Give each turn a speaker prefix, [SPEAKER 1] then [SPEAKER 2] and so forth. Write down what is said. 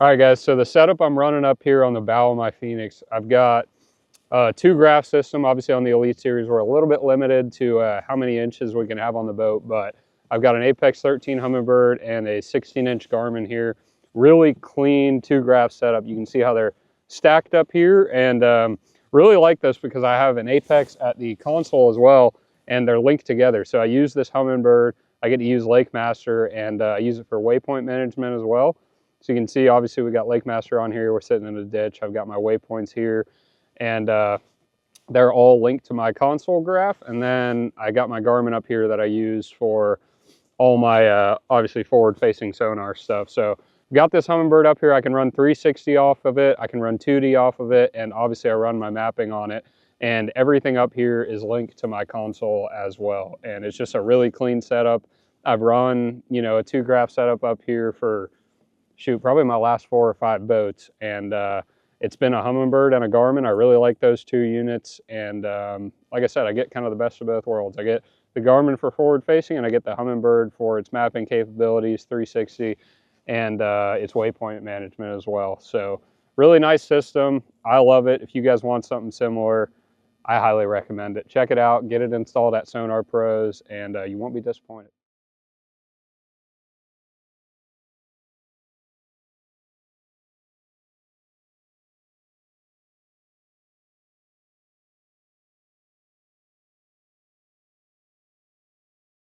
[SPEAKER 1] All right, guys, so the setup I'm running up here on the bow of my Phoenix, I've got two graph system. Obviously on the Elite Series, we're a little bit limited to how many inches we can have on the boat, but I've got an Apex 13 Humminbird and a 16-inch Garmin here. Really clean two graph setup. You can see how they're stacked up here, and really like this because I have an Apex at the console as well, and they're linked together. So I use this Humminbird, I get to use Lake Master, and I use it for waypoint management as well. So you can see, obviously, we got Lake Master on here. We're sitting in a ditch. I've got my waypoints here, and they're all linked to my console graph. And then I got my Garmin up here that I use for all my, obviously, forward-facing sonar stuff. So I've got this Humminbird up here. I can run 360 off of it. I can run 2D off of it. And obviously, I run my mapping on it. And everything up here is linked to my console as well. And it's just a really clean setup. I've run, you know, a two graph setup up here for, shoot, probably my last 4 or 5 boats, and it's been a Humminbird and a Garmin. I really like those two units, and like I said, I get kind of the best of both worlds. I get the Garmin for forward facing, and I get the Humminbird for its mapping capabilities, 360, and its waypoint management as well. So really nice system. I love it. If you guys want something similar, I highly recommend it. Check it out, get it installed at Sonar Pros, and you won't be disappointed.